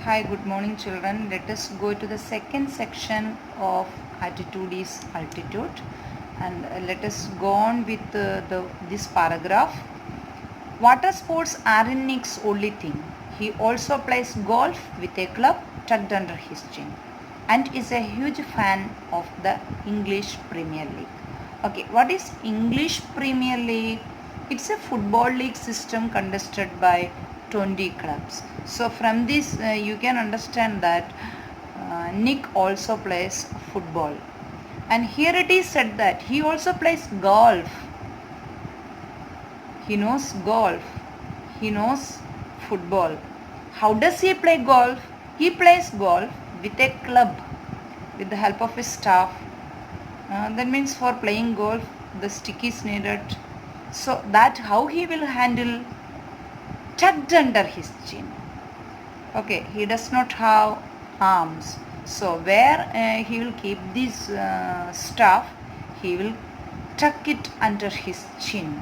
Hi, good morning children. Let us go to the second section of attitude is altitude, and let us go on with this paragraph. Water sports aren't Nick's only thing. He also plays golf with a club tucked under his chin and is a huge fan of the English Premier League. Okay, what is English Premier League? It's a football league system contested by 20 clubs. So from this you can understand that Nick also plays football, and here it is said that he also plays golf. He knows golf, he knows football. How does he play golf? He plays golf with a club with the help of his staff. That means for playing golf the stick is needed, so that how he will handle tucked under his chin. Okay, he does not have arms, so where he will keep this staff, he will tuck it under his chin.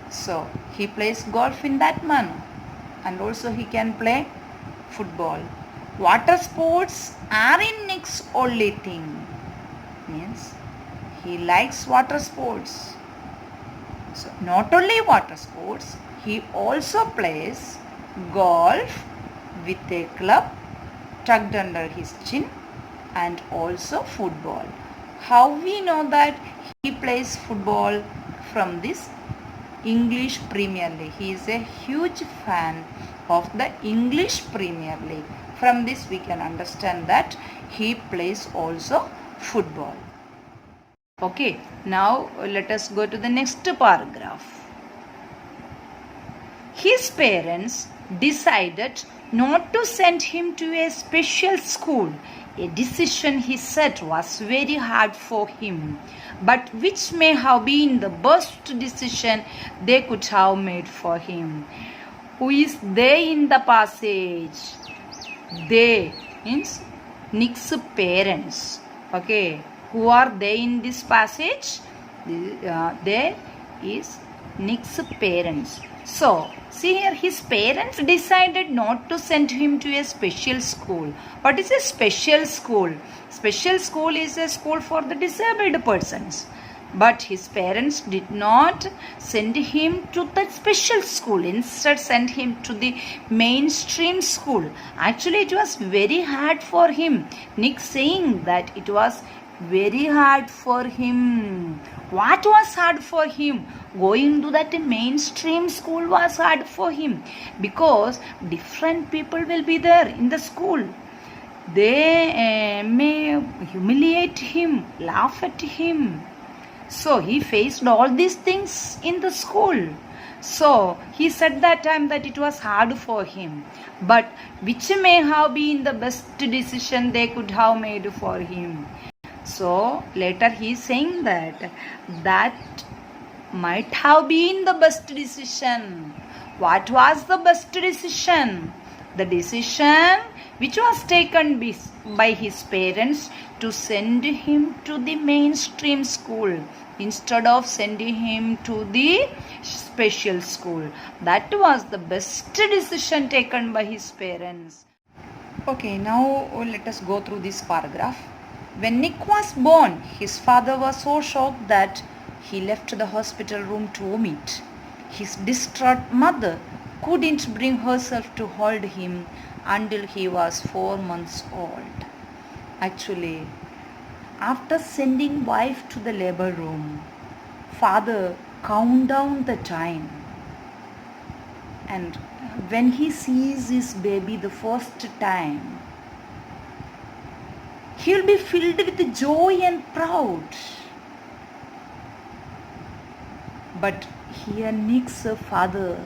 So he plays golf in that manner, and also he can play football. Water sports are in Nick's only thing. Means he likes water sports. So not only water sports, he also plays golf with a club tucked under his chin, and also football. How we know that he plays football? From this English Premier League. He is a huge fan of the English Premier League. From this we can understand that he plays also football. Okay, now let us go to the next paragraph. His parents decided not to send him to a special school, a decision he said was very hard for him, but which may have been the best decision they could have made for him. Who is they in the passage? They means Nick's parents. Okay, who are they in this passage? They is Nick's parents. So see here, his parents decided not to send him to a special school. What is a special school? Special school is a school for the disabled persons. But his parents did not send him to the special school. Instead sent him to the mainstream school. Actually it was very hard for him. Nick saying that it was very hard for him. What was hard for him? Going to that mainstream school was hard for him, because different people will be there in the school. They may humiliate him, laugh at him. So he faced all these things in the school. So he said that time that it was hard for him, but which may have been the best decision they could have made for him. So later he is saying that might have been the best decision. What was the best decision? The decision which was taken by his parents to send him to the mainstream school instead of sending him to the special school. That was the best decision taken by his parents. Okay, now let us go through this paragraph. When Nick was born, his father was so shocked that he left the hospital room to vomit. His distraught mother couldn't bring herself to hold him until he was 4 months old. Actually, after sending wife to the labor room, father count down the time. And when he sees his baby the first time, he will be filled with joy and proud. But here Nick's father,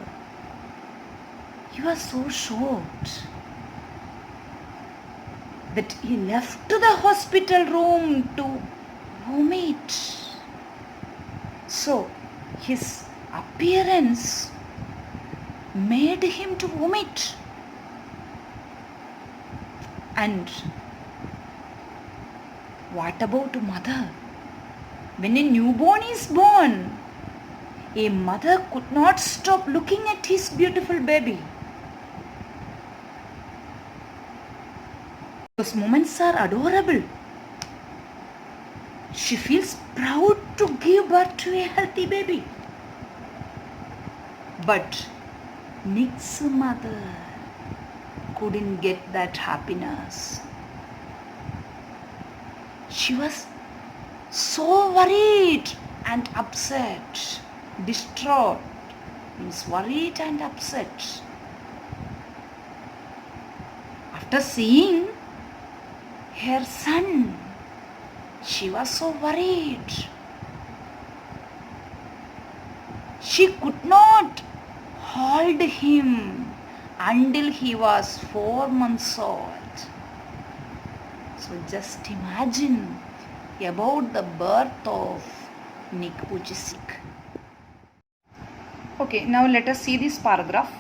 he was so shocked that he left the hospital room to vomit. So his appearance made him to vomit. And what about mother? When a newborn is born, a mother could not stop looking at his beautiful baby. Those moments are adorable. She feels proud to give birth to a healthy baby. But Nick's mother couldn't get that happiness. She was so worried and upset, distraught, means worried and upset. After seeing her son, she was so worried. She could not hold him until he was 4 months old. So just imagine about the birth of Nick Vujicic. Okay, now let us see this paragraph.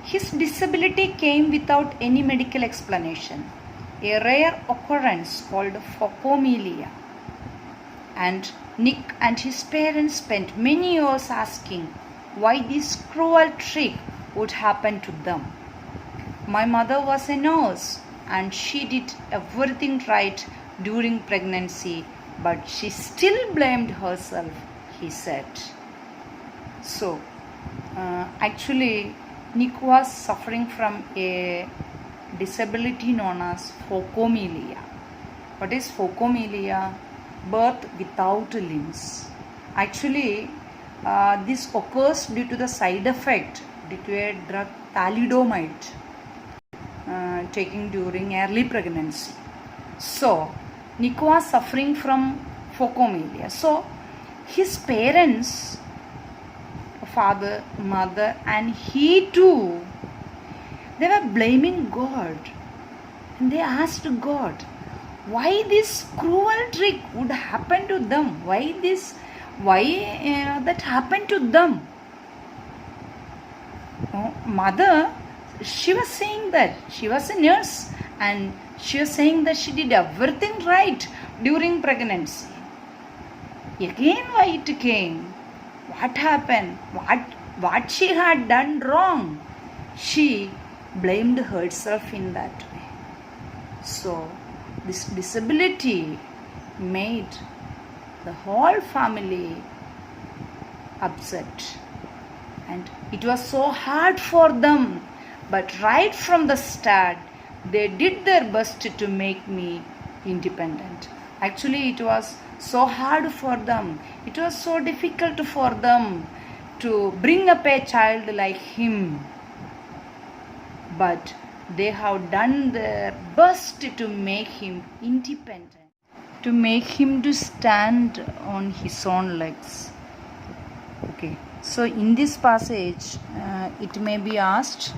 His disability came without any medical explanation, a rare occurrence called phocomelia. And Nick and his parents spent many years asking why this cruel trick would happen to them. My mother was a nurse and she did everything right during pregnancy, but she still blamed herself, he said. So, actually, Nick was suffering from a disability known as phocomelia. What is phocomelia? Birth without limbs. Actually, this occurs due to the side effect due to a drug thalidomide taking during early pregnancy. So, Nick was suffering from phocomelia. So, his parents, father, mother, and he too, they were blaming God. And they asked God, why this cruel trick would happen to them? Why that happened to them? Mother, she was saying that she was a nurse and she was saying that she did everything right during pregnancy. Again, why it came? What happened? What she had done wrong? She blamed herself in that way. So, this disability made the whole family upset. And it was so hard for them. But right from the start, they did their best to make me independent. Actually, it was so hard for them. It was so difficult for them to bring up a child like him. But they have done their best to make him independent, to make him to stand on his own legs. Okay, so in this passage, it may be asked,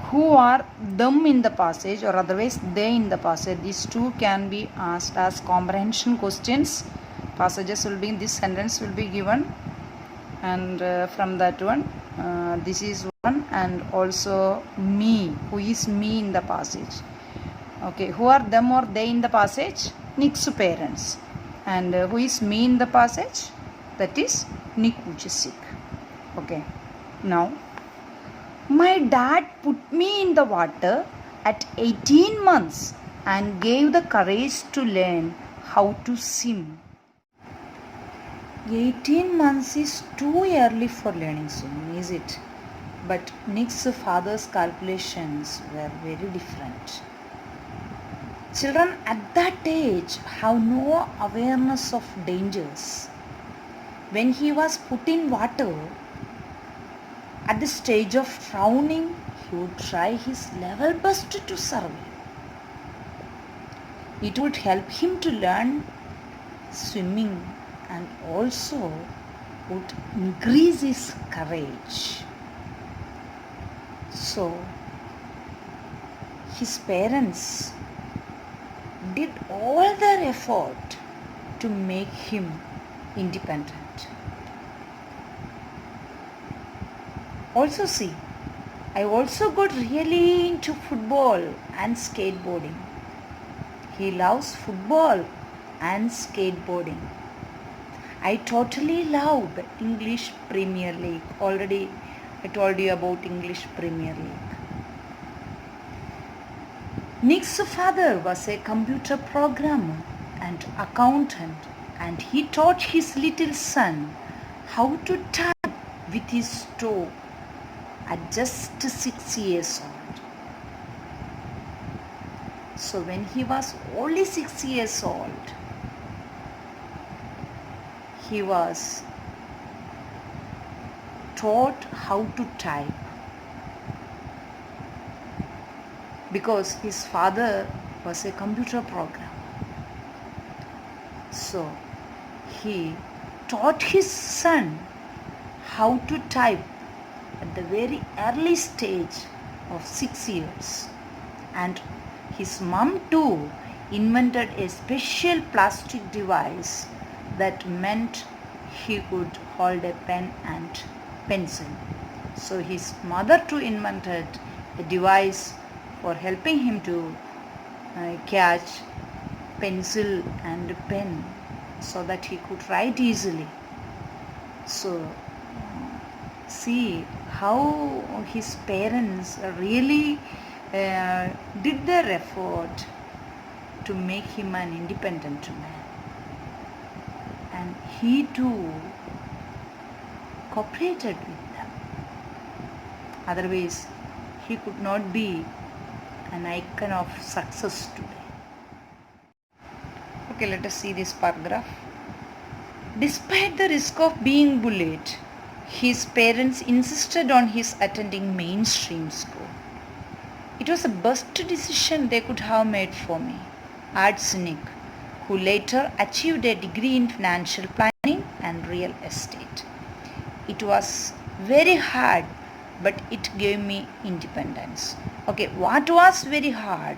who are them in the passage or otherwise they in the passage? These two can be asked as comprehension questions. Passages will be in this sentence will be given, and from that one, this is one, and also me. Who is me in the passage? Okay, who are them or they in the passage? Nick's parents. And who is me in the passage? That is Nick Vujicic. Okay, now my dad put me in the water at 18 months and gave the courage to learn how to swim. 18 months is too early for learning swimming, is it? But Nick's father's calculations were very different. Children at that age have no awareness of dangers. When he was put in water, at the stage of drowning, he would try his level best to survive. It would help him to learn swimming and also would increase his courage. So, his parents did all their effort to make him independent. Also see, I also got really into football and skateboarding. He loves football and skateboarding. I totally love English Premier League. Already I told you about English Premier League. Nick's father was a computer programmer and accountant, and he taught his little son how to type with his toe at just 6 years old. So when he was only 6 years old, he was taught how to type because his father was a computer programmer. So he taught his son how to type at the very early stage of 6 years. And his mom too invented a special plastic device that meant he could hold a pen and pencil. So his mother too invented a device for helping him to catch pencil and pen so that he could write easily. So see how his parents really did their effort to make him an independent man, and he too cooperated with them. Otherwise he could not be an icon of success today. Okay, let us see this paragraph. Despite the risk of being bullied, his parents insisted on his attending mainstream school. It was the best decision they could have made for me, adds Nick, who later achieved a degree in financial planning and real estate. It was very hard, but it gave me independence. Okay, what was very hard?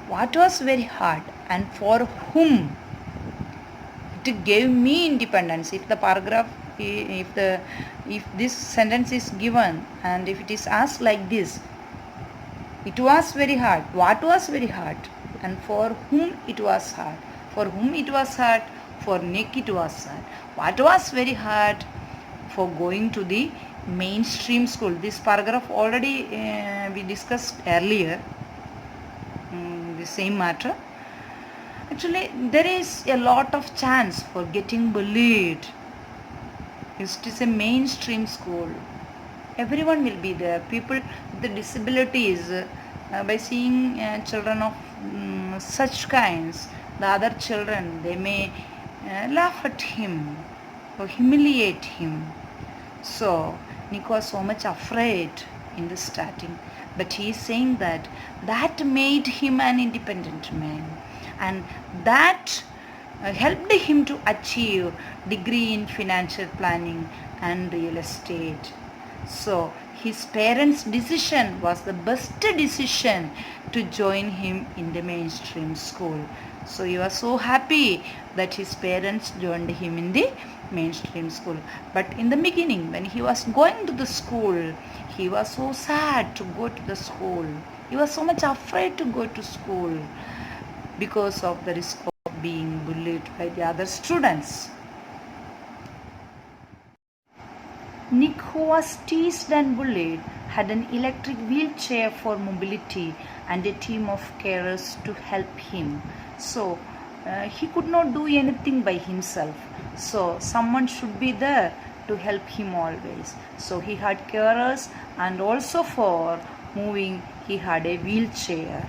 What was very hard and for whom? It gave me independence. If the paragraph, if this sentence is given and if it is asked like this, it was very hard. What was very hard? And for whom it was hard? For whom it was hard? For Nick it was hard. What was very hard? For going to the mainstream school. This paragraph already we discussed earlier, the same matter. Actually, there is a lot of chance for getting bullied. It is a mainstream school. Everyone will be there. People with the disabilities, by seeing children of such kinds, the other children, they may laugh at him or humiliate him. So Nick was so much afraid in the starting, but he is saying that made him an independent man, and that helped him to achieve degree in financial planning and real estate. So his parents' decision was the best decision to join him in the mainstream school. So he was so happy that his parents joined him in the mainstream school. But in the beginning, when he was going to the school, he was so sad to go to the school. He was so much afraid to go to school because of the risk of being bullied by the other students. Nick, who was teased and bullied, had an electric wheelchair for mobility and a team of carers to help him. So he could not do anything by himself. So someone should be there to help him always. So he had carers, and also for moving he had a wheelchair.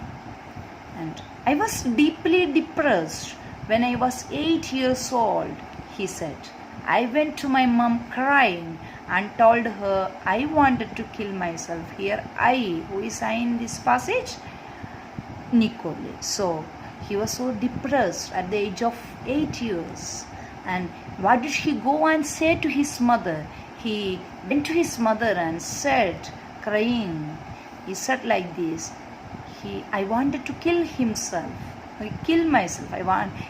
And I was deeply depressed when I was 8 years old, he said. I went to my mom crying and told her I wanted to kill myself. Here I, who is I in this passage? Nicole. So he was so depressed at the age of 8 years. And what did he go and say to his mother? He went to his mother and said, crying, he said like this, I wanted to kill himself. Kill myself.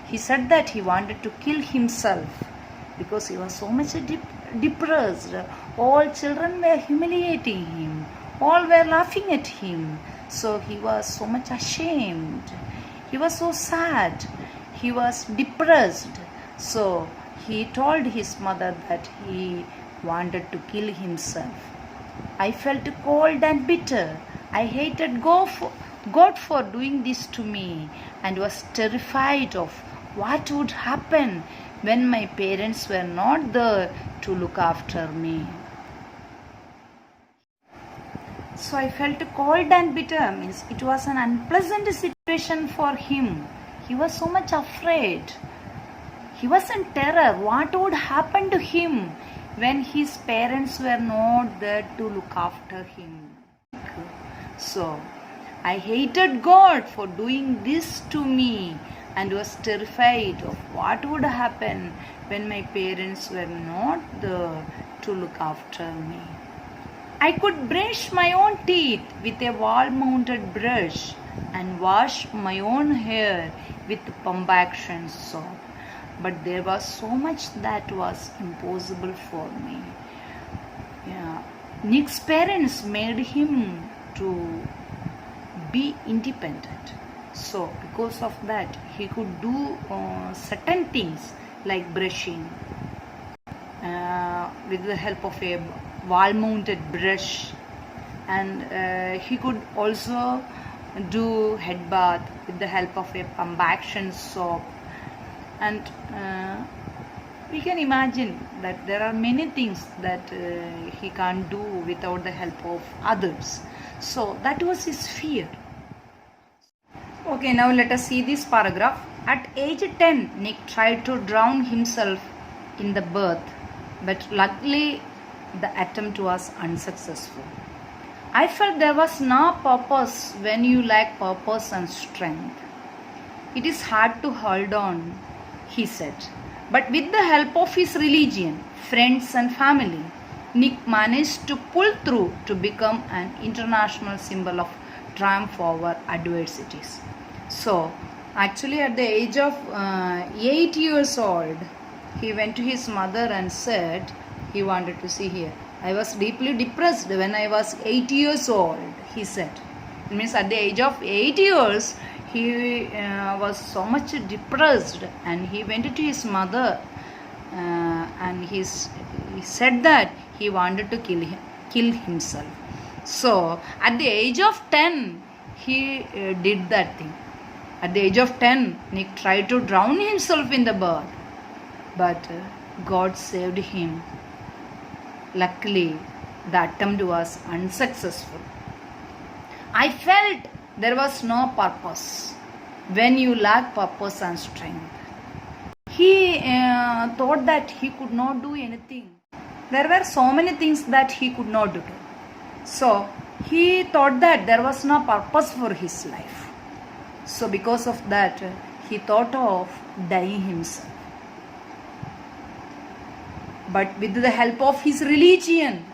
He said that he wanted to kill himself because he was so much depressed. All children were humiliating him. All were laughing at him. So he was so much ashamed. He was so sad. He was depressed. So he told his mother that he wanted to kill himself. I felt cold and bitter. I hated God for doing this to me, and was terrified of what would happen when my parents were not there to look after me. So I felt cold and bitter. Means it was an unpleasant situation for him. He was so much afraid. He was in terror. What would happen to him when his parents were not there to look after him? So I hated God for doing this to me and was terrified of what would happen when my parents were not there to look after me. I could brush my own teeth with a wall-mounted brush and wash my own hair with pump action soap. But there was so much that was impossible for me. Yeah. Nick's parents made him to be independent. So because of that, he could do certain things like brushing with the help of a wall-mounted brush, and he could also do head bath with the help of a pump action soap, and we can imagine that there are many things that he can't do without the help of others. So that was his fear. Okay, now let us see this paragraph. At age 10, Nick tried to drown himself in the bath, but luckily the attempt was unsuccessful. I felt there was no purpose when you lack purpose and strength. It is hard to hold on, he said. But with the help of his religion, friends and family, Nick managed to pull through to become an international symbol of triumph over adversities. So, actually at the age of 8 years old, he went to his mother and said, he wanted to see here, I was deeply depressed when I was 8 years old, he said. It means at the age of 8 years, he was so much depressed, and he went to his mother and he said that he wanted to kill himself. So at the age of 10, he did that thing. At the age of 10, Nick tried to drown himself in the bath, but God saved him. Luckily, the attempt was unsuccessful. I felt there was no purpose when you lack purpose and strength. He thought that he could not do anything. There were so many things that he could not do. So he thought that there was no purpose for his life. So because of that, he thought of dying himself. But with the help of his religion,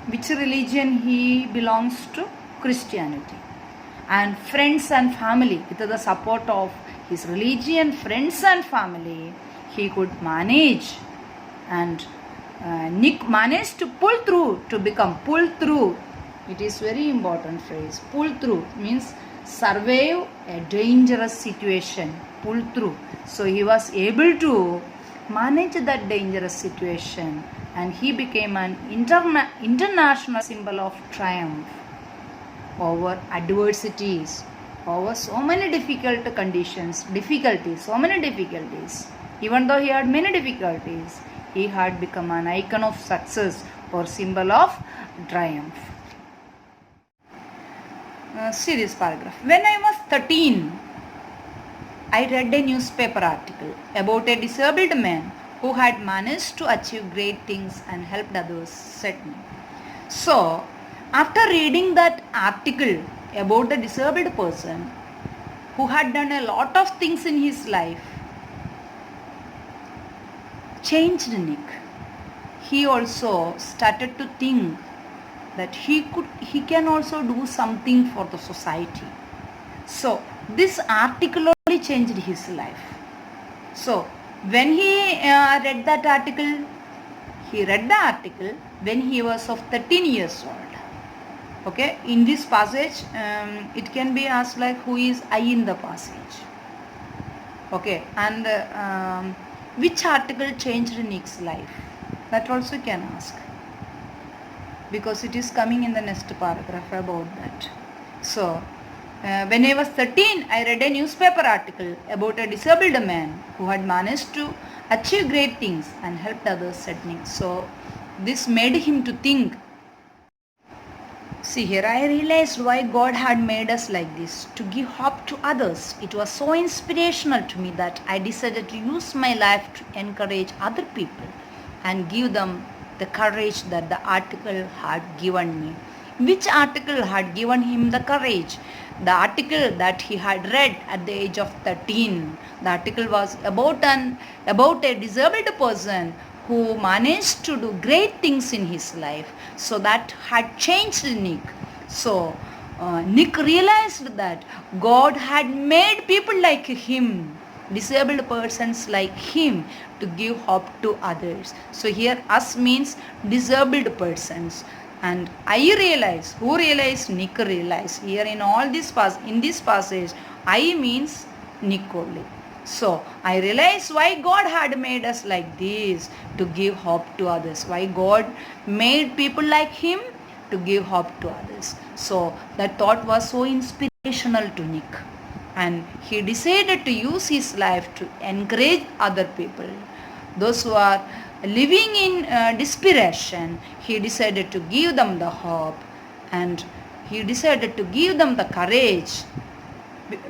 which religion he belongs to? Christianity. And friends and family, with the support of his religion, friends and family, he could manage, and Nick managed to pull through to become pull through. It is very important phrase. Pull through means survive a dangerous situation. Pull through. So he was able to manage that dangerous situation, and he became an international symbol of triumph over adversities, over so many difficulties. Even though he had many difficulties, he had become an icon of success or symbol of triumph. See this paragraph. When I was 13, I read a newspaper article about a disabled man who had managed to achieve great things and helped others, said me. So, after reading that article about the disabled person who had done a lot of things in his life, changed Nick. He also started to think that he can also do something for the society. So this article only changed his life. So when he read the article when he was of 13 years old. Okay, in this passage it can be asked like, who is I in the passage? Okay, and which article changed Nick's life? That also can ask, because it is coming in the next paragraph about that. So When I was 13, I read a newspaper article about a disabled man who had managed to achieve great things and helped others at need. So this made him to think. See here, I realized why God had made us like this, to give hope to others. It was so inspirational to me that I decided to use my life to encourage other people and give them the courage that the article had given me. Which article had given him the courage? The article that he had read at the age of 13. The article was about a disabled person who managed to do great things in his life. So that had changed Nick. So Nick realized that God had made people like him, disabled persons like him, to give hope to others. So here us means disabled persons. And I realize, who realized? Nick realized. Here in this passage, I means Nick only. So I realize why God had made us like this, to give hope to others. Why God made people like him, to give hope to others. So that thought was so inspirational to Nick. And he decided to use his life to encourage other people. Those who are living in desperation, he decided to give them the hope, and he decided to give them the courage,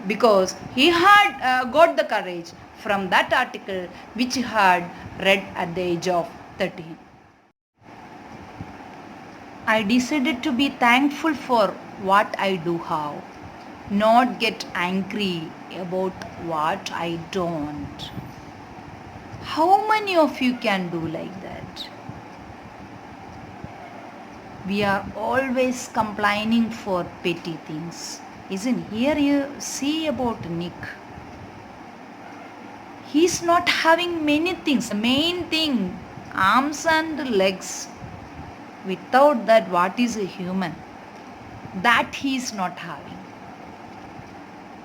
because he had got the courage from that article which he had read at the age of 13. I decided to be thankful for what I do have, not get angry about what I don't. How many of you can do like that? We are always complaining for petty things. Isn't here you see about Nick? He's not having many things. The main thing, arms and legs. Without that, what is a human? That he is not having.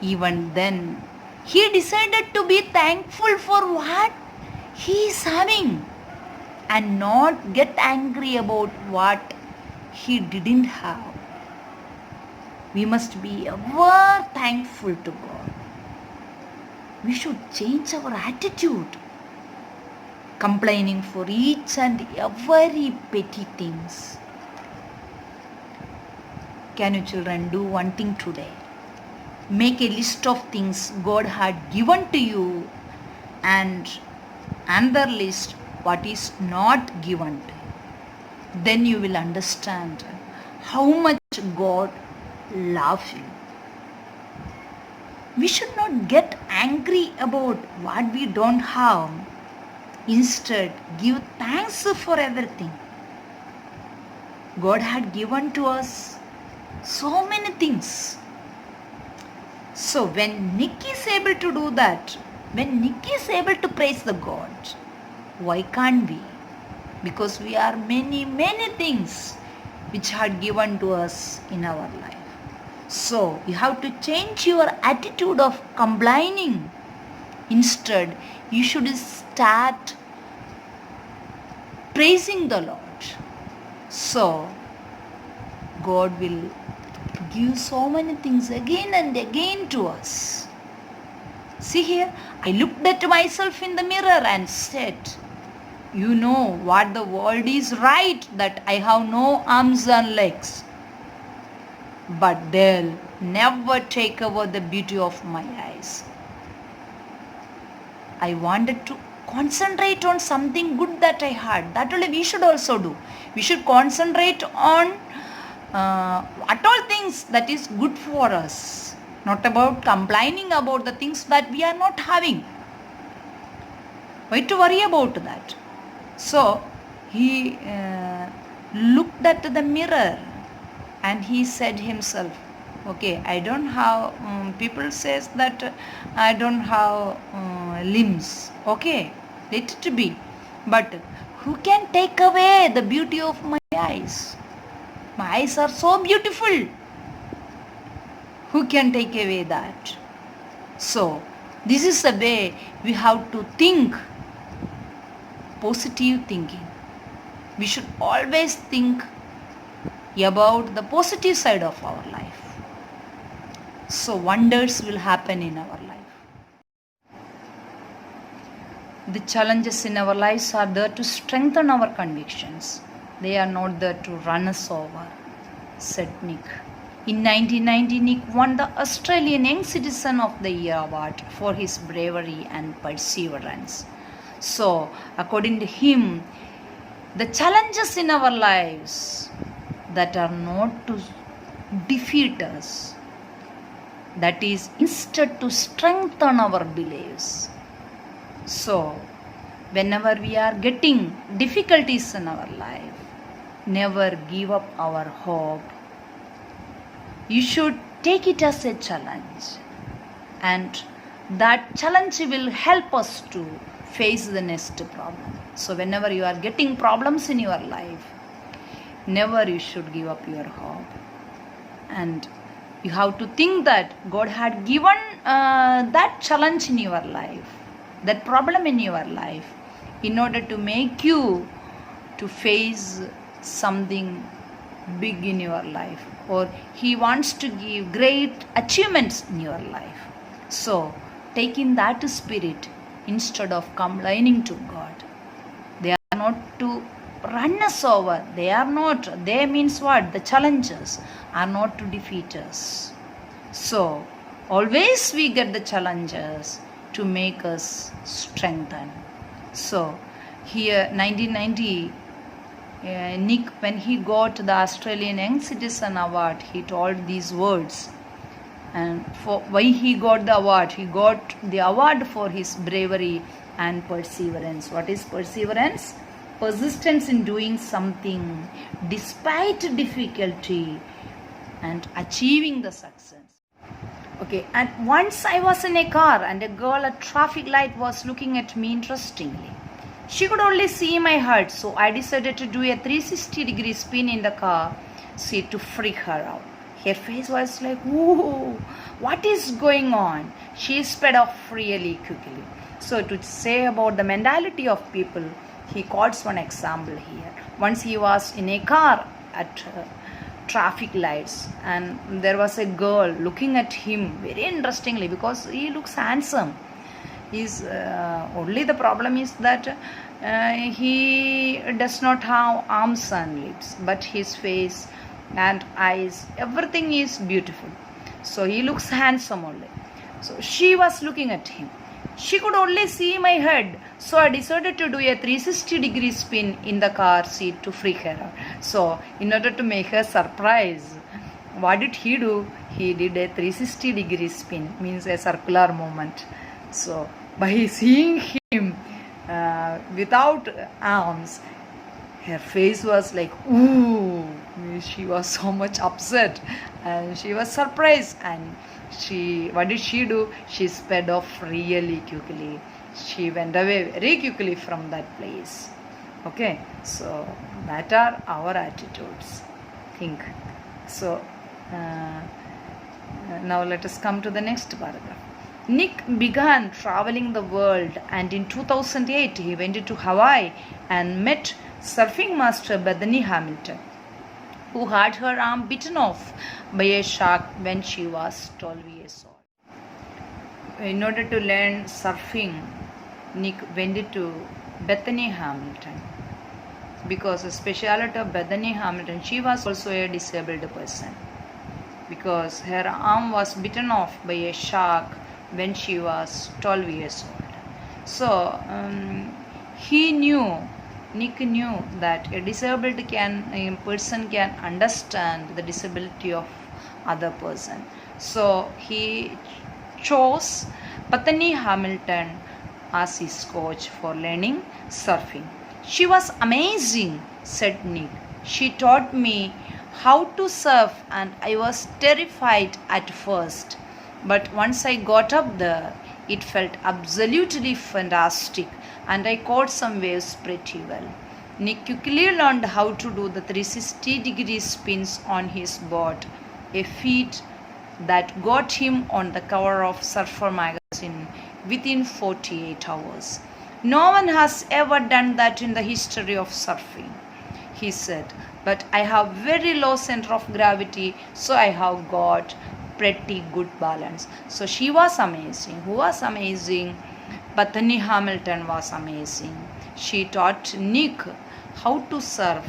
Even then, he decided to be thankful for what he is having and not get angry about what he didn't have. We must be ever thankful to God. We should change our attitude, complaining for each and every petty things. Can you children do one thing today? Make a list of things God had given to you, and another list what is not given to you. Then you will understand how much God loves you. We should not get angry about what we don't have. Instead, give thanks for everything. God had given to us so many things. So when Nick is able to do that, when Nick is able to praise the God, why can't we? Because we are many things which had given to us in our life. So you have to change your attitude of complaining. Instead, you should start praising the Lord. So God will give so many things again and again to us. See here, I looked at myself in the mirror and said, you know what the world is right, that I have no arms and legs. But they'll never take over the beauty of my eyes. I wanted to concentrate on something good that I had. That only we should also do. We should concentrate on what all things that is good for us. Not about complaining about the things that we are not having. Why to worry about that? So he looked at the mirror and he said himself, okay, I don't have, people says that I don't have limbs. Okay, let it be. But who can take away the beauty of my eyes? My eyes are so beautiful. Who can take away that? So this is the way we have to think. Positive thinking. We should always think about the positive side of our life. So wonders will happen in our life. The challenges in our lives are there to strengthen our convictions. They are not there to run us over, said Nick. In 1990, Nick won the Australian Young Citizen of the Year award for his bravery and perseverance. So, according to him, the challenges in our lives that are not to defeat us, that is instead to strengthen our beliefs. So, whenever we are getting difficulties in our life, never give up our hope. You should take it as a challenge, and that challenge will help us to face the next problem. So whenever you are getting problems in your life, never you should give up your hope. And you have to think that God had given that challenge in your life, that problem in your life, in order to make you to face something big in your life, or He wants to give great achievements in your life. So take in that spirit instead of complaining to God. They are not to run us over. They means what? The challenges are not to defeat us. So always we get the challenges to make us strengthen. So here 1990, Nick, when he got the Australian Young Citizen Award, he told these words. And for why he got the award? He got the award for his bravery and perseverance. What is perseverance? Persistence in doing something despite difficulty and achieving the success. Okay, and once I was in a car and a girl at traffic light was looking at me interestingly. She could only see my head, so I decided to do a 360-degree spin in the car seat to freak her out. Her face was like, "Whoa, what is going on?" She sped off really quickly. So to say about the mentality of people, he quotes one example here. Once he was in a car at traffic lights, and there was a girl looking at him very interestingly because he looks handsome. He's only the problem is that he does not have arms and lips, but his face and eyes, everything is beautiful. So he looks handsome only. So she was looking at him. She could only see my head, so I decided to do a 360-degree spin in the car seat to freak her out. So in order to make her surprised, what did he do? He did a 360-degree spin, means a circular movement. So by seeing him without arms, her face was like, ooh, she was so much upset and she was surprised, and what did she do? She sped off really quickly. She went away very quickly from that place. Okay, so that are our attitudes. Think. So now let us come to the next paragraph. Nick began traveling the world, and in 2008 he went to Hawaii and met surfing master Bethany Hamilton, who had her arm bitten off by a shark when she was 12 years old. In order to learn surfing, Nick went to Bethany Hamilton, because the specialty of Bethany Hamilton, she was also a disabled person, because her arm was bitten off by a shark when she was 12 years old. So Nick knew that a disabled person can understand the disability of other person. So he chose Bethany Hamilton as his coach for learning surfing. She was amazing, said Nick. She taught me how to surf, and I was terrified at first. But once I got up there, it felt absolutely fantastic, and I caught some waves pretty well. Nick quickly learned how to do the 360-degree spins on his board, a feat that got him on the cover of Surfer magazine within 48 hours. No one has ever done that in the history of surfing, he said, but I have very low center of gravity, so I have got pretty good balance. So she was amazing. Who was amazing? Bethany Hamilton was amazing. She taught Nick how to surf.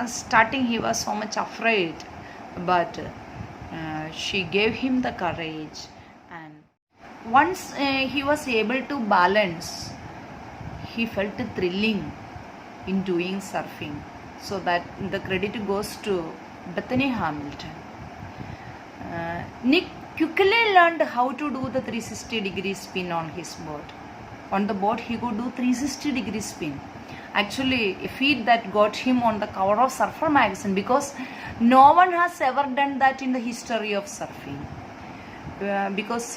Starting he was so much afraid, but she gave him the courage, and once he was able to balance, he felt thrilling in doing surfing. So that the credit goes to Bethany Hamilton. Nick quickly learned how to do the 360-degree spin on his board. On the board he could do 360-degree spin. Actually, a feat that got him on the cover of Surfer magazine, because no one has ever done that in the history of surfing. Because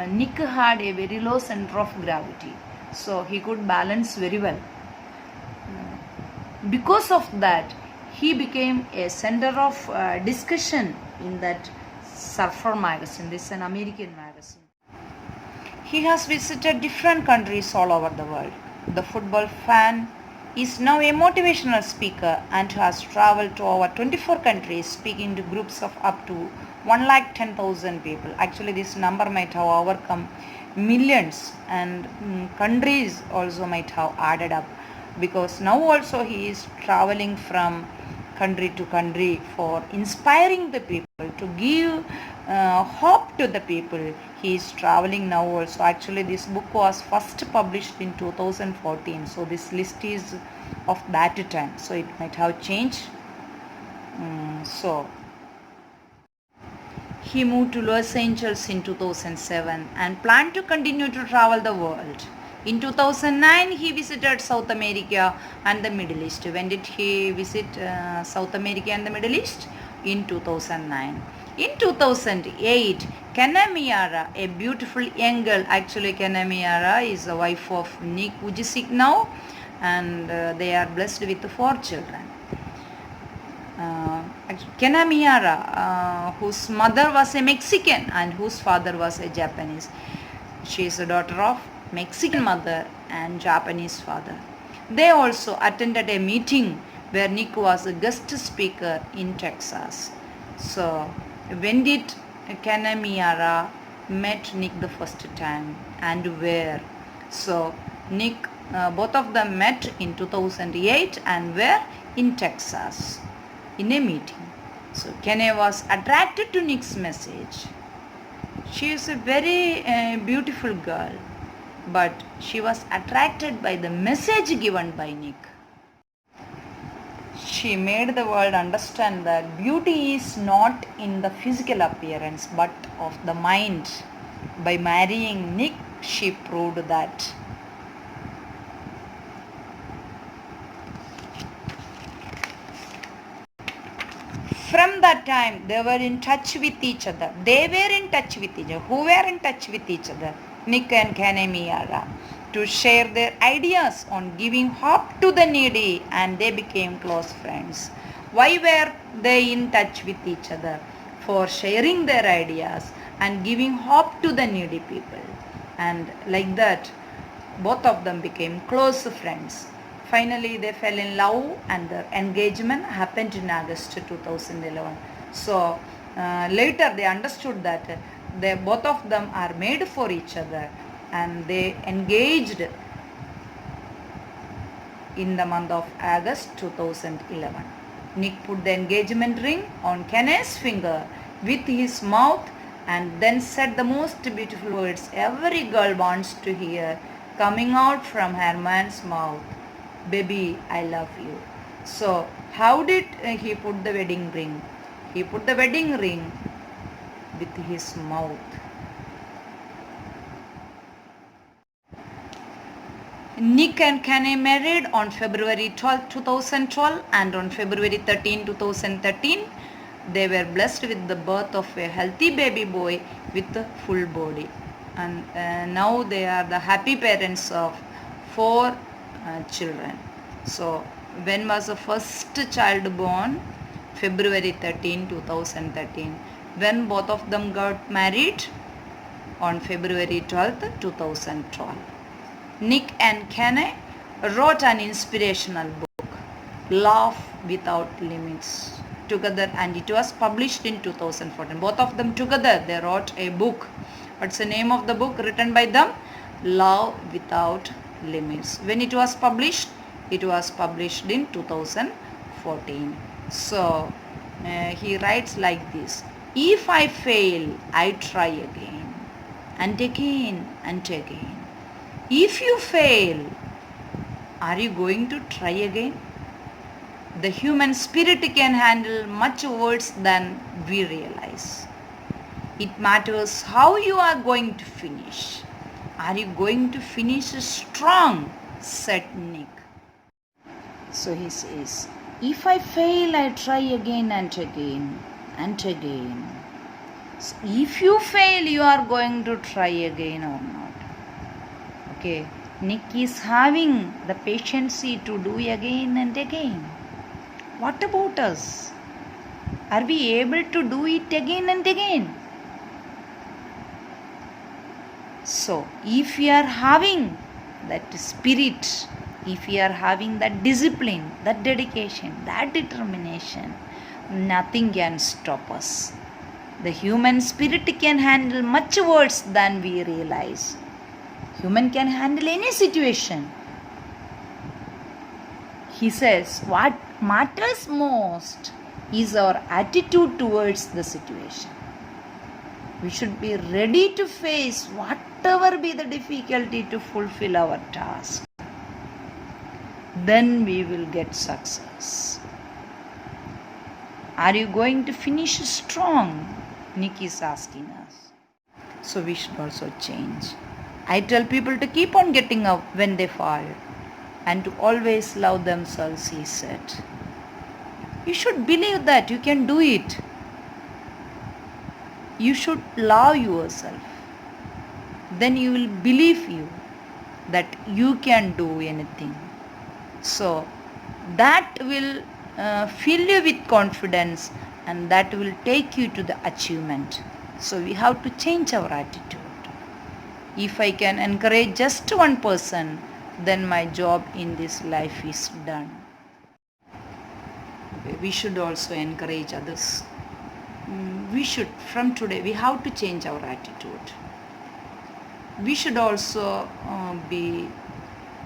Nick had a very low center of gravity, so he could balance very well. Because of that, he became a center of discussion in that Surfer magazine. This is an American magazine. He has visited different countries all over the world. The football fan is now a motivational speaker and has traveled to over 24 countries, speaking to groups of up to 110,000 people. Actually, this number might have overcome millions, and countries also might have added up, because now also he is traveling from country to country for inspiring the people, to give hope to the people. He is traveling now also. Actually, this book was first published in 2014, so this list is of that time, so it might have changed. So he moved to Los Angeles in 2007 and planned to continue to travel the world. In 2009, he visited South America and the Middle East. When did he visit South America and the Middle East? In 2009. In 2008, Kanamiara, a beautiful young girl, actually Kanamiara is the wife of Nick Vujicic now, and they are blessed with 4 children. Kanamiara, whose mother was a Mexican and whose father was a Japanese. She is a daughter of Mexican mother and Japanese father. They also attended a meeting where Nick was a guest speaker in Texas. So, when did Kanamiara met Nick the first time and where? So, Nick, both of them met in 2008 and were in Texas in a meeting. So, Kane was attracted to Nick's message. She is a very beautiful girl, but she was attracted by the message given by Nick. She made the world understand that beauty is not in the physical appearance but of the mind. By marrying Nick, she proved that. From that time, they were in touch with each other. They were in touch with each other. Who were in touch with each other? Nick and Kanamiara, to share their ideas on giving hope to the needy, and they became close friends. Why were they in touch with each other? For sharing their ideas and giving hope to the needy people. And like that, both of them became close friends. Finally, they fell in love and their engagement happened in August 2011. So, later they understood that both of them are made for each other, and they engaged in the month of August 2011. Nick put the engagement ring on Kane's finger with his mouth and then said the most beautiful words every girl wants to hear coming out from her man's mouth. Baby, I love you. So, how did he put the wedding ring? He put the wedding ring with his mouth. Nick and Kane married on February 12, 2012, and on February 13, 2013, they were blessed with the birth of a healthy baby boy with a full body. And now they are the happy parents of 4 children. So, when was the first child born? February 13, 2013. When both of them got married? On February 12, 2012. Nick and Kane wrote an inspirational book, Laugh Without Limits, together and it was published in 2014. Both of them together, they wrote a book. What's the name of the book written by them? Love Without Limits. When it was published? It was published in 2014. So, he writes like this. If I fail, I try again and again and again. If you fail, are you going to try again? The human spirit can handle much worse than we realize. It matters how you are going to finish. Are you going to finish strong? Said Nick. So he says, if I fail, I try again and again and again. So if you fail, you are going to try again or not. Okay, Nick is having the patience to do again and again. What about us? Are we able to do it again and again? So, if we are having that spirit, if we are having that discipline, that dedication, that determination, nothing can stop us. The human spirit can handle much worse than we realize. Human can handle any situation. He says, what matters most is our attitude towards the situation. We should be ready to face whatever be the difficulty to fulfill our task. Then we will get success. Are you going to finish strong? Nick is asking us. So we should also change. I tell people to keep on getting up when they fall and to always love themselves, he said. You should believe that you can do it. You should love yourself. Then you will believe you that you can do anything. So that will fill you with confidence and that will take you to the achievement. So we have to change our attitude. If I can encourage just one person, then my job in this life is done. We should also encourage others. We should, from today, we have to change our attitude. We should also be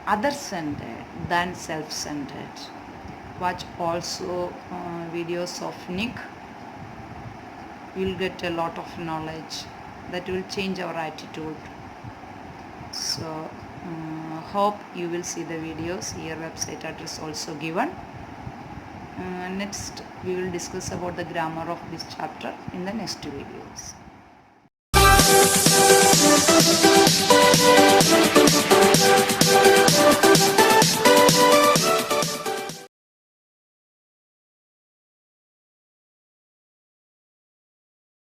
other-centered than self-centered. Watch also videos of Nick. You will get a lot of knowledge that will change our attitude. So hope you will see the videos. Here website address also given. Next we will discuss about the grammar of this chapter in the next videos.